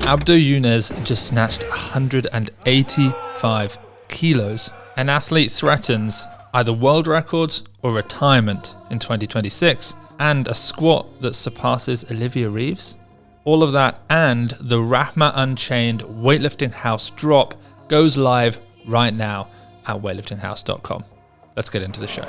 Abdo Younes just snatched 185 kilos. An athlete threatens either world records or retirement in 2026, and a squat that surpasses Olivia Reeves. All of that and the Rahmat Unchained Weightlifting House drop goes live right now at weightliftinghouse.com. Let's get into the show.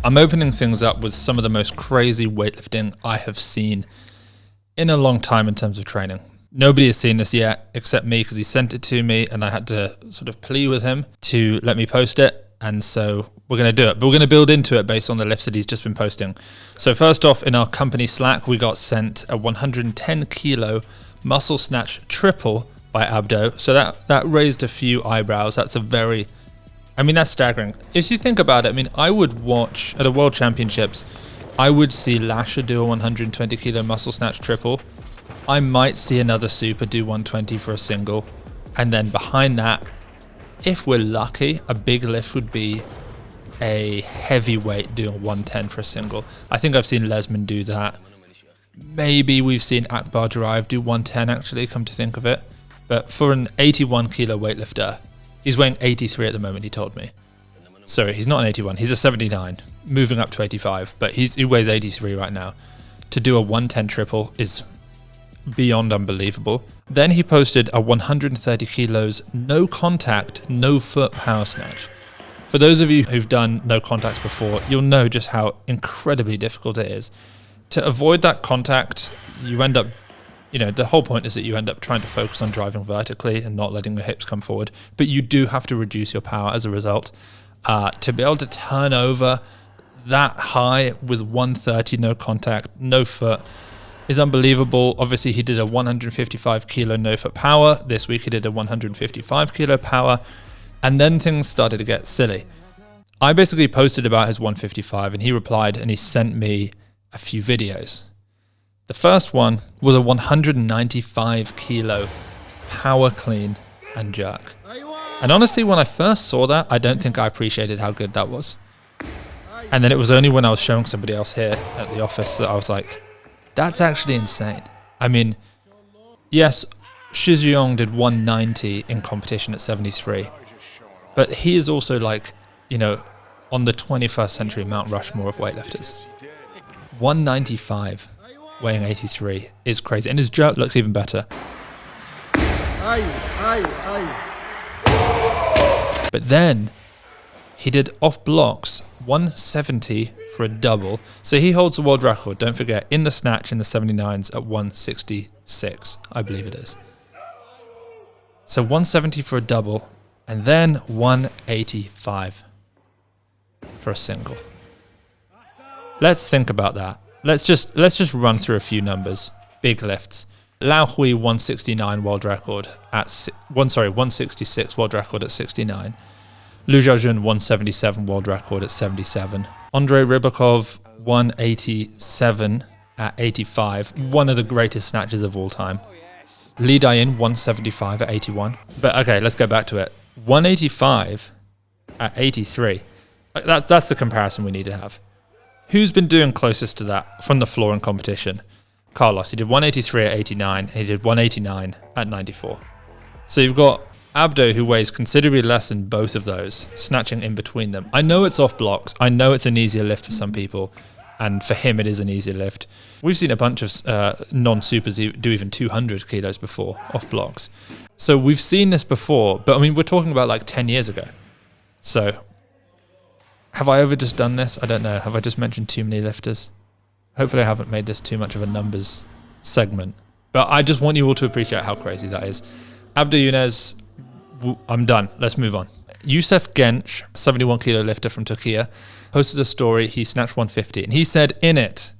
I'm opening things up with some of the most crazy weightlifting I have seen in a long time in terms of training. Nobody has seen this yet except me, because he sent it to me and I had to sort of plea with him to let me post it. And so we're going to do it, but we're going to build into it based on the lifts that he's just been posting. So first off, in our company Slack, we got sent a 110 kilo muscle snatch triple by Abdo. So that raised a few eyebrows. That's staggering. If you think about it, I would watch at a world championships, I would see Lasher do a 120 kilo muscle snatch triple. I might see another super do 120 for a single. And then behind that, if we're lucky, a big lift would be a heavyweight doing 110 for a single. I think I've seen Lesman do that. Maybe we've seen Akbar Drive do 110 actually, come to think of it. But for an 81 kilo weightlifter, he's weighing 83 at the moment, he told me. Sorry, he's not an 81, he's a 79, moving up to 85, but he weighs 83 right now. To do a 110 triple is beyond unbelievable. Then he posted a 130 kilos no contact, no foot power snatch. For those of you who've done no contacts before, you'll know just how incredibly difficult it is. To avoid that contact, you end up, the whole point is that you end up trying to focus on driving vertically and not letting the hips come forward, but you do have to reduce your power as a result. To be able to turn over that high with 130 no contact, no foot, is unbelievable. Obviously, he did a 155 kilo no foot power. This week he did a 155 kilo power. And then things started to get silly. I basically posted about his 155 and he replied and he sent me a few videos. The first one was a 195 kilo power clean and jerk. And honestly, when I first saw that, I don't think I appreciated how good that was. And then it was only when I was showing somebody else here at the office that I was like, that's actually insane. Yes, Shijiong did 190 in competition at 73, but he is also on the 21st century Mount Rushmore of weightlifters. 195 weighing 83 is crazy, and his jerk looks even better. But then he did off blocks 170 for a double. So he holds the world record, don't forget, in the snatch in the 79s at 166, I believe it is. So 170 for a double, and then 185 for a single. Let's think about that. Let's just run through a few numbers. Big lifts. Lao Hui 169 world record at 166 world record at 69. Lu Xiaojun 177 world record at 77. Andrei Rybakov 187 at 85, one of the greatest snatches of all time. Li Dayin 175 at 81. But okay, let's go back to it. 185 at 83. That's the comparison we need to have. Who's been doing closest to that from the floor in competition? Carlos. He did 183 at 89, and he did 189 at 94. So you've got Abdo, who weighs considerably less than both of those, snatching in between them. I know it's off blocks. I know it's an easier lift for some people, and for him it is an easier lift. We've seen a bunch of non-supers do even 200 kilos before, off blocks. So we've seen this before, but we're talking about 10 years ago. So have I just done this? I don't know. Have I just mentioned too many lifters? Hopefully I haven't made this too much of a numbers segment. But I just want you all to appreciate how crazy that is. Abdo Younes, I'm done. Let's move on. Yusuf Genc, 71 kilo lifter from Turkey, posted a story. He snatched 150. And he said in it,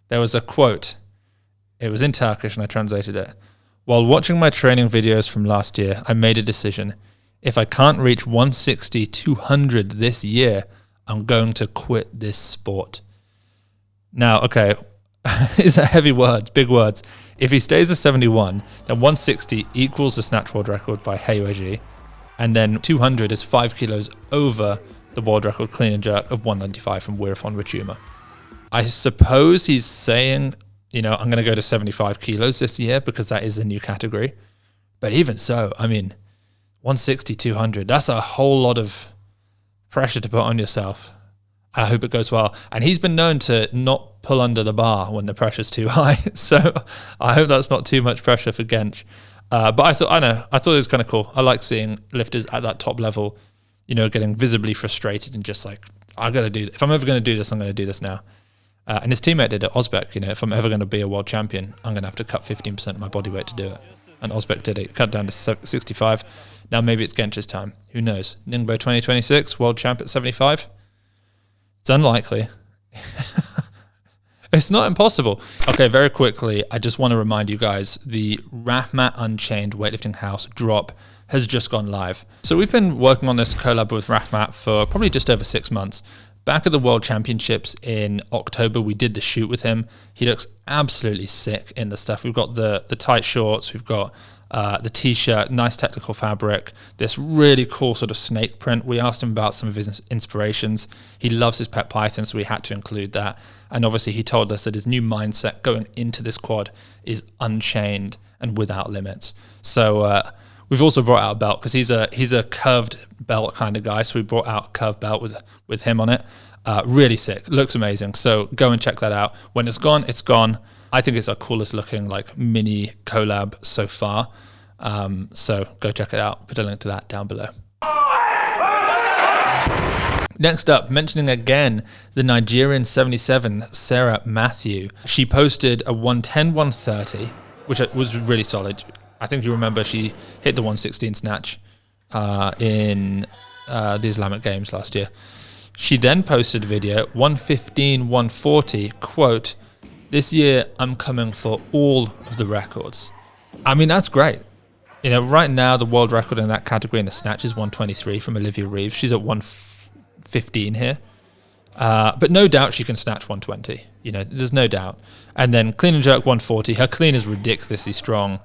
there was a quote. It was in Turkish and I translated it. While watching my training videos from last year, I made a decision. If I can't reach 160, 200 this year, I'm going to quit this sport. Now, okay, these are heavy words, big words. If he stays at 71, then 160 equals the snatch world record by Heiweji, and then 200 is 5 kilos over the world record clean and jerk of 195 from Wirfon Rachuma. I suppose he's saying, you know, I'm going to go to 75 kilos this year because that is a new category. But even so, I mean, 160, 200, that's a whole lot of pressure to put on yourself. I hope it goes well. And he's been known to not pull under the bar when the pressure's too high. So I hope that's not too much pressure for Genc. But I thought it was kind of cool. I like seeing lifters at that top level, you know, getting visibly frustrated and just like, I got to do this. If I'm ever going to do this, I'm going to do this now. And his teammate did it, Ozbek. You know, if I'm ever going to be a world champion, I'm going to have to cut 15% of my body weight to do it. And Ozbek did it, cut down to 65. Now maybe it's Genc's time. Who knows? Ningbo 2026, world champ at 75. It's unlikely. It's not impossible. Okay, very quickly, I just want to remind you guys, the Rahmat Unchained Weightlifting House drop has just gone live. So we've been working on this collab with Rahmat for probably just over 6 months. Back at the World Championships in October, we did the shoot with him. He looks absolutely sick in the stuff. We've got the tight shorts, we've got the t-shirt, nice technical fabric, this really cool sort of snake print. We asked him about some of his inspirations. He loves his pet python, so we had to include that. And obviously he told us that his new mindset going into this quad is unchained and without limits. So we've also brought out a belt because he's a curved belt kind of guy. So we brought out a curved belt with him on it. Really sick, looks amazing. So go and check that out. When it's gone, it's gone. I think it's our coolest looking like mini collab so far. So go check it out. Put a link to that down below. Next up, mentioning again the Nigerian 77, Sarah Matthew. She posted a 110, 130, which was really solid. I think you remember she hit the 116 snatch in the Islamic Games last year. She then posted a video, 115, 140, quote, "This year I'm coming for all of the records." I mean, that's great. You know, right now the world record in that category in the snatch is 123 from Olivia Reeves. She's at 115 here. But no doubt she can snatch 120. You know, there's no doubt. And then clean and jerk 140. Her clean is ridiculously strong.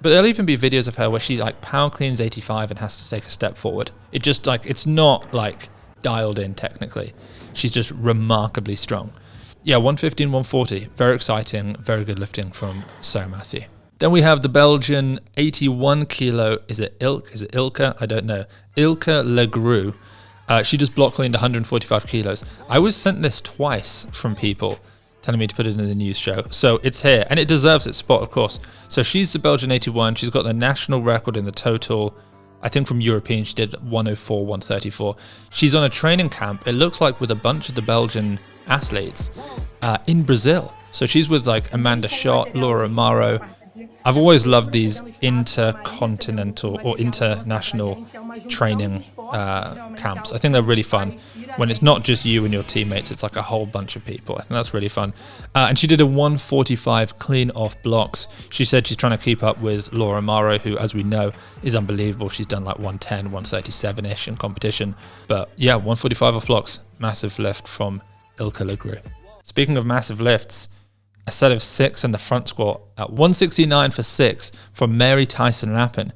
But there'll even be videos of her where she like pound cleans 85 and has to take a step forward. It just like, it's not like dialed in technically. She's just remarkably strong. Yeah, 115, 140. Very exciting, very good lifting from Sarah Matthew. Then we have the Belgian 81 kilo, is it Ilke? I don't know. Ilke Lagrou. She just block cleaned 145 kilos. I was sent this twice from people telling me to put it in the news show. So it's here, and it deserves its spot, of course. So she's the Belgian 81. She's got the national record in the total. I think from European, she did 104, 134. She's on a training camp, it looks like, with a bunch of the Belgian athletes in Brazil. So she's with like Amanda Schott, Laura Amaro. I've always loved these intercontinental or international training camps. I think they're really fun. When it's not just you and your teammates, it's like a whole bunch of people. I think that's really fun. And she did a 145 clean off blocks. She said she's trying to keep up with Laura Amaro, who, as we know, is unbelievable. She's done like 110, 137-ish in competition. But yeah, 145 off blocks. Massive lift from Ilke Lagrou. Speaking of massive lifts, a set of 6 in the front squat at 169 for 6 from Mary Theisen Lappen.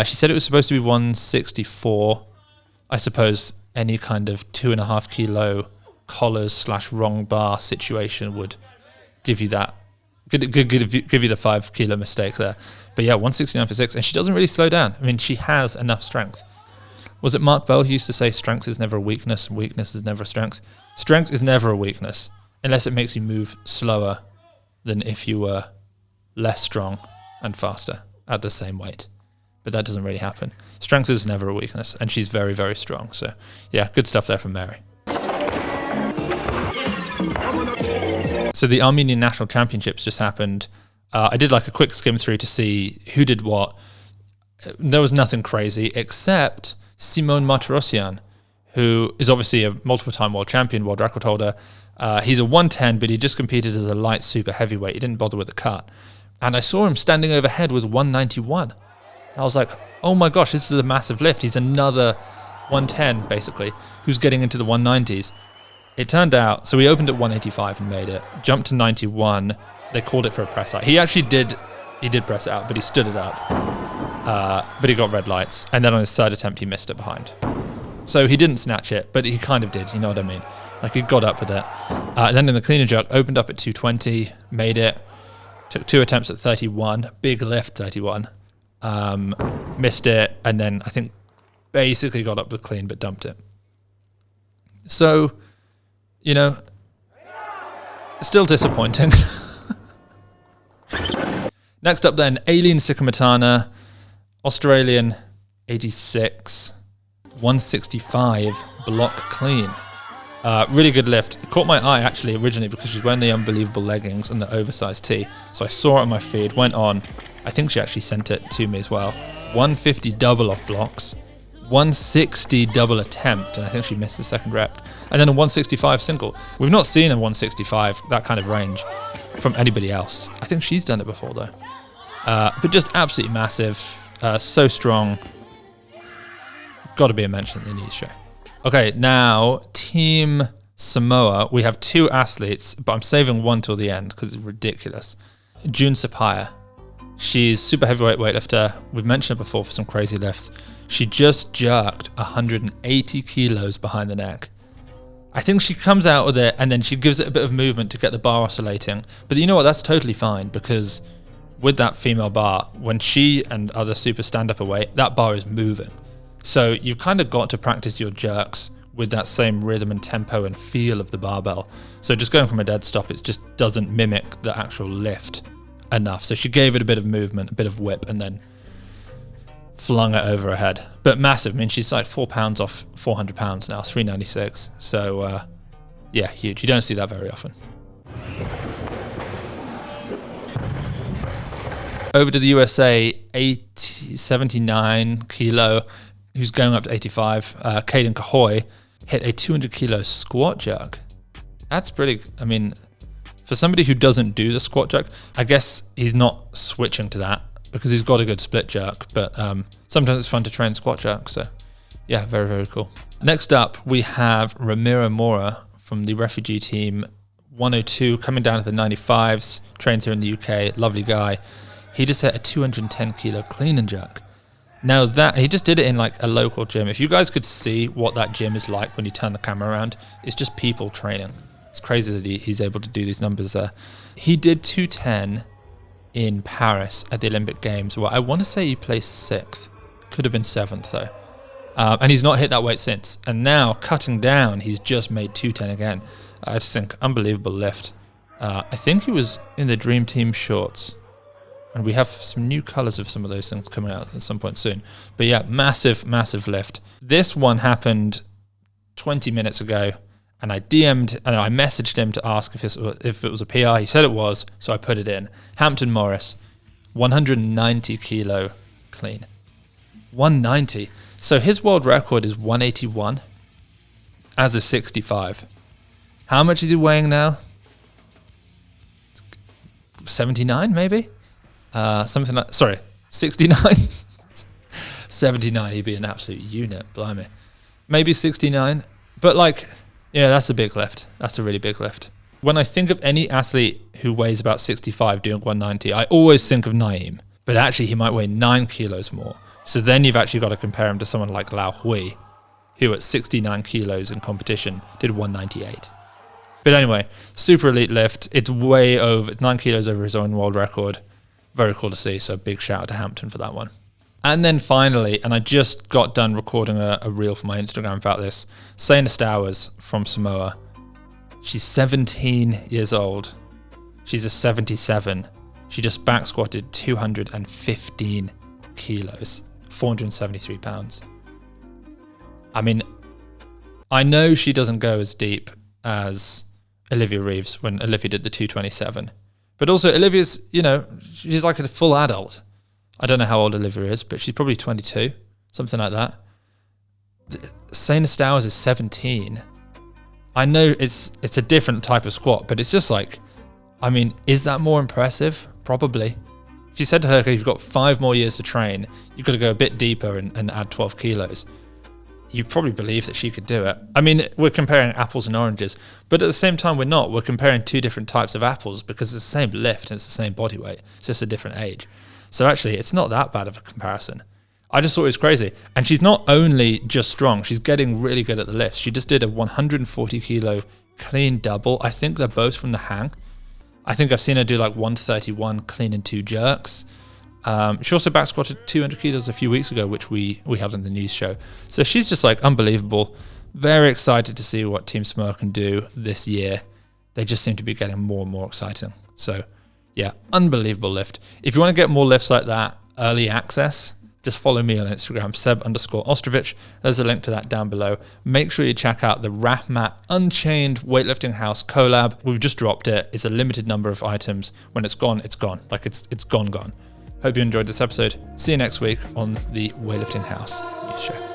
She said it was supposed to be 164. I suppose any kind of 2.5 kilo collars / wrong bar situation would give you that, give you the 5 kilo mistake there. But yeah, 169 for 6, and she doesn't really slow down. I mean, she has enough strength. Was it Mark Bell who used to say strength is never a weakness and weakness is never a strength? Strength is never a weakness unless it makes you move slower than if you were less strong and faster at the same weight. But that doesn't really happen. Strength is never a weakness, and she's very, very strong. So yeah, good stuff there from Mary. So the Armenian National Championships just happened. I did like a quick skim through to see who did what. There was nothing crazy except Simon Martirosyan, who is obviously a multiple-time world champion, world record holder. He's a 110, but he just competed as a light super heavyweight. He didn't bother with the cut. And I saw him standing overhead with 191. I was like, oh my gosh, this is a massive lift. He's another 110, basically, who's getting into the 190s. It turned out, so he opened at 185 and made it, jumped to 91. They called it for a press out. He actually did press it out, but he stood it up. But he got red lights. And then on his third attempt, he missed it behind. So he didn't snatch it, but he kind of did, you know what I mean? Like, he got up with it. And then in the clean and jerk, opened up at 220, made it, took 2 attempts at 31, big lift 31, missed it, and then I think basically got up to clean but dumped it. So, you know, still disappointing. Next up then, Eileen Cikamatana, Australian, 86, 165 block clean. Really good lift. It caught my eye actually originally because she's wearing the unbelievable leggings and the oversized tee. So I saw it on my feed, went on. I think she actually sent it to me as well. 150 double off blocks, 160 double attempt, and I think she missed the second rep. And then a 165 single. We've not seen a 165, that kind of range, from anybody else. I think she's done it before though. But just absolutely massive, so strong. Got to be a mention in the news show. Okay, now Team Samoa. We have 2 athletes, but I'm saving one till the end because it's ridiculous. Sipaia. She's super heavyweight weightlifter. We've mentioned her before for some crazy lifts. She just jerked 180 kilos behind the neck. I think she comes out with it and then she gives it a bit of movement to get the bar oscillating. But you know what? That's totally fine because with that female bar, when she and other super stand-up are weight, that bar is moving. So you've kind of got to practice your jerks with that same rhythm and tempo and feel of the barbell. So just going from a dead stop, it just doesn't mimic the actual lift enough. So she gave it a bit of movement, a bit of whip, and then flung it over her head. But massive. I mean, she's like 4 pounds off 400 pounds now, 396. So yeah, huge. You don't see that very often. Over to the USA, 79 kilo, who's going up to 85. Caden Cahoy hit a 200 kilo squat jerk. That's pretty, I mean, for somebody who doesn't do the squat jerk, I guess he's not switching to that because he's got a good split jerk, but sometimes it's fun to train squat jerk. So yeah, very, very cool. Next up, we have Ramiro Mora from the refugee team, 102, coming down to the 95s, trains here in the UK, lovely guy. He just hit a 210 kilo clean and jerk. Now that, he just did it in like a local gym. If you guys could see what that gym is like when you turn the camera around, it's just people training. It's crazy that he's able to do these numbers there. He did 210 in Paris at the Olympic Games. Well, I want to say he placed 6th. Could have been 7th though. And he's not hit that weight since. And now cutting down, he's just made 210 again. I just think unbelievable lift. I think he was in the Dream Team shorts. And we have some new colours of some of those things coming out at some point soon. But yeah, massive, massive lift. This one happened 20 minutes ago, and I messaged him to ask if it was a PR. He said it was, so I put it in. Hampton Morris, 190 kilo clean. 190. So his world record is 181 as a 65. How much is he weighing now? 79 maybe? Something like, sorry, 69? 79, he'd be an absolute unit, blimey. Maybe 69, but like, yeah, that's a big lift. That's a really big lift. When I think of any athlete who weighs about 65 doing 190, I always think of Naeem, but actually he might weigh 9 kilos more. So then you've actually got to compare him to someone like WLHOUSE, who at 69 kilos in competition did 198. But anyway, super elite lift. It's way over, 9 kilos over his own world record. Very cool to see, so big shout out to Hampton for that one. And then finally, and I just got done recording a reel for my Instagram about this, Seine Stowers from Samoa. She's 17 years old. She's a 77. She just back squatted 215 kilos, 473 pounds. I mean, I know she doesn't go as deep as Olivia Reeves when Olivia did the 227. But also, Olivia's, you know, she's like a full adult. I don't know how old Olivia is, but she's probably 22, something like that. Seine Stowers is 17. I know it's a different type of squat, but it's just like, I mean, is that more impressive? Probably. If you said to her, okay, you've got 5 more years to train, you've got to go a bit deeper and add 12 kilos. You probably believe that she could do it. I mean, we're comparing apples and oranges, but at the same time, we're not. We're comparing 2 different types of apples because it's the same lift and it's the same body weight. It's just a different age. So actually, it's not that bad of a comparison. I just thought it was crazy. And she's not only just strong, she's getting really good at the lifts. She just did a 140 kilo clean double. I think they're both from the hang. I think I've seen her do like 131 clean and 2 jerks. She also back squatted 200 kilos a few weeks ago, which we held in the news show. So she's just like unbelievable. Very excited to see what Team Samoa can do this year. They just seem to be getting more and more exciting. So yeah, unbelievable lift. If you want to get more lifts like that, early access, just follow me on Instagram, Seb_Ostrovich. There's a link to that down below. Make sure you check out the Rahmat Unchained Weightlifting House collab. We've just dropped it. It's a limited number of items. When it's gone, it's gone. Like it's gone. Hope you enjoyed this episode. See you next week on the Weightlifting House News Show.